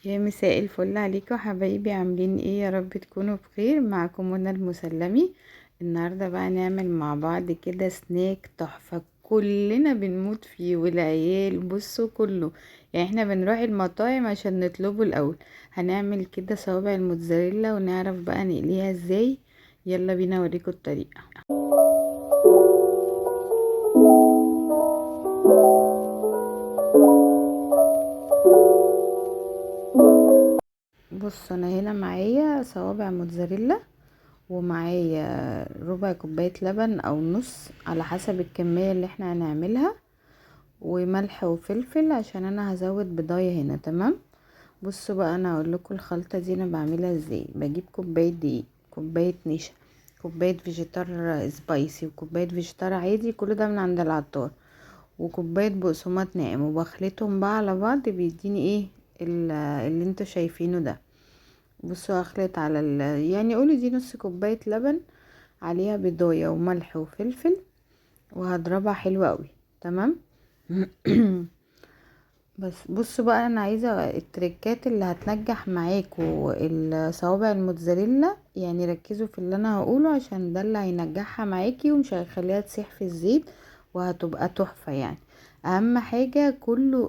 يا مساء الفل عليكم حبايبي، عاملين ايه؟ يا رب تكونوا بخير. معكم منى المسلمي. النهارده بقى نعمل مع بعض كده سناك تحفه كلنا بنموت فيه، والعيال بصوا كله. يعني احنا بنروح المطاعم عشان نطلبه الاول. هنعمل كده صوابع الموتزاريلا ونعرف بقى نقليها ازاي. يلا بينا اوريكم الطريقه. بص، انا هنا معايا صوابع موتزاريلا، ومعايا ربع كوباية لبن او نص على حسب الكمية اللي احنا هنعملها، وملح وفلفل عشان انا هزود بضاية هنا. تمام. بصوا بقى، انا هقول لكم الخلطة دي انا بعملها ازاي. بجيب كوباية دقيق، كوباية نشا، كوباية فيجيتار سبايسي، وكوباية فيجيتار عادي، كل ده من عند العطار، وكوباية بقسماط ناعم، وبخلطهم بقى على بعض بيديني ايه اللي انتوا شايفينه ده. بصوا، هخلط على يعني قولي دي نص كوباية لبن، عليها بيضاية وملح وفلفل، وهضربها حلوة قوي. تمام. بس بصوا بقى، انا عايزة التريكات اللي هتنجح معاكوا الصوابع الموتزاريلا، يعني ركزوا في اللي انا هقوله عشان ده اللي هينجحها معاكي ومش هيخليها تسيح في الزيت، وهتبقى تحفة يعني. اهم حاجة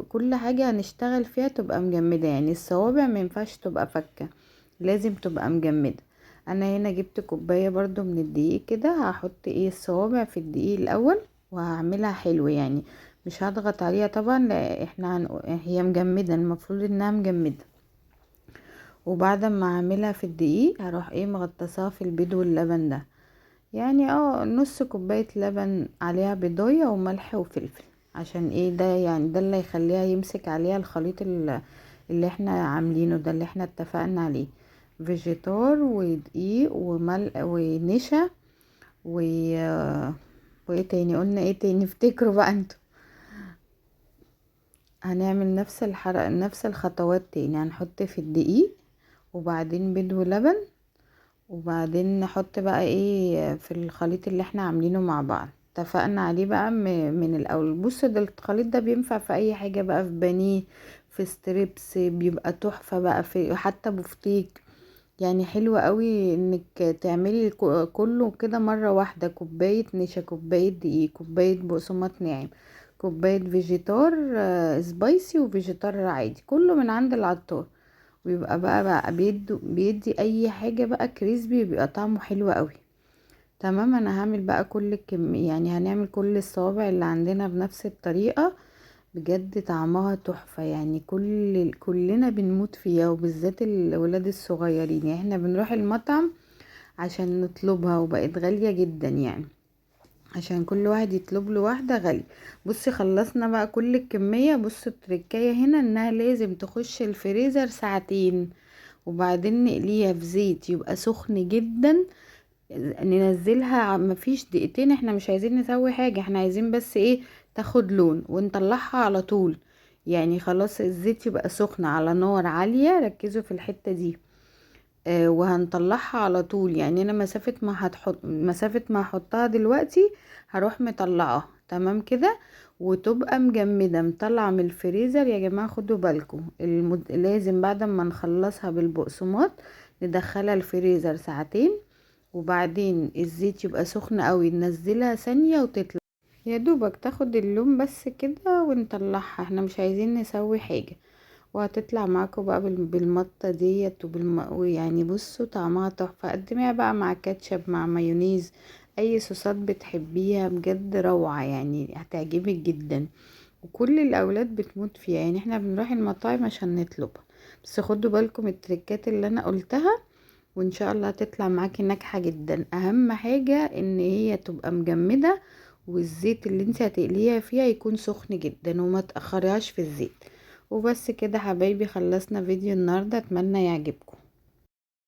كل حاجة هنشتغل فيها تبقى مجمدة، يعني الصوابع ما ينفعش تبقى فكة، لازم تبقى مجمدة. انا هنا جبت كوباية برضو من الدقيق كده، هحط الصوابع في الدقيق الاول وهعملها حلو يعني. مش هضغط عليها طبعا، لا احنا هي مجمدة، المفروض انها مجمدة. وبعد ما اعملها في الدقيق هروح مغطساها في البيض واللبن ده، يعني نص كوباية لبن عليها بيضاية وملح وفلفل. عشان ده يعني ده اللي يخليها يمسك عليها الخليط اللي احنا عاملينه ده، اللي احنا اتفقنا عليه. فيجيتار ودقيق وملح ونشا و وايه تاني قلنا؟ ايه تاني؟ افتكروا بقى انتوا. هنعمل نفس الخطوات تاني. هنحط في الدقيق، وبعدين بيض ولبن، وبعدين نحط بقى في الخليط اللي احنا عاملينه مع بعض، اتفقنا عليه بقى من الاول. بص، ده الخليط ده بينفع في اي حاجة بقى، في بانيه، في ستريبس، بيبقى تحفة بقى، في حتى بفتيك. يعني حلوة قوي انك تعملي كله كده مرة واحدة. كوباية نشا، كوباية دقيق، كوباية بقسماط ناعم، كوباية فيجيتار سبايسي، وفيجيتار عادي، كله من عند العطار. ويبقى بقى بيدي اي حاجة بقى كريسبي، بيبقى طعمه حلو قوي. تمام. انا هعمل بقى كل يعني هنعمل كل الصوابع اللي عندنا بنفس الطريقة. بجد طعمها تحفة يعني، كلنا بنموت فيها، وبالذات الولاد الصغيرين. يعني احنا بنروح المطعم عشان نطلبها، وبقت غالية جدا يعني، عشان كل واحد يطلب له واحدة غالية. بصي، خلصنا بقى كل الكمية. بص، التركية هنا انها لازم تخش الفريزر ساعتين، وبعدين نقليها في زيت يبقى سخن جدا. ننزلها مفيش دقيقتين، احنا مش عايزين نسوي حاجة، احنا عايزين بس تاخد لون، ونطلعها على طول. يعني خلاص الزيت يبقى سخن على نار عالية، ركزوا في الحتة دي. وهنطلعها على طول. يعني انا مسافة ما هحطها دلوقتي هروح مطلعها. تمام كده. وتبقى مجمدة مطلعة من الفريزر. يا جماعة خدوا بالكم، لازم بعد ما نخلصها بالبقسماط ندخلها الفريزر ساعتين، وبعدين الزيت يبقى سخن قوي ننزلها ثانية وتطلع، يا دوبك تاخد اللون بس كده ونطلعها. احنا مش عايزين نسوي حاجة، وهتطلع معاكم بقى بالمطة ديت ويعني بصوا طعمها تحفة. قدميها بقى مع كاتشب، مع مايونيز، اي صوصات بتحبيها، بجد روعة يعني، هتعجبك جدا. وكل الاولاد بتموت فيها. يعني احنا بنروح المطاعم عشان نطلبها. بس خدوا بالكم التريكات اللي انا قلتها، وان شاء الله هتطلع معاكي ناجحة جدا. اهم حاجة ان هي تبقى مجمدة، والزيت اللي انت هتقليها فيها يكون سخن جدا، وما تأخريهاش في الزيت. وبس كده حبايبي، خلصنا فيديو النهاردة، اتمنى يعجبكم.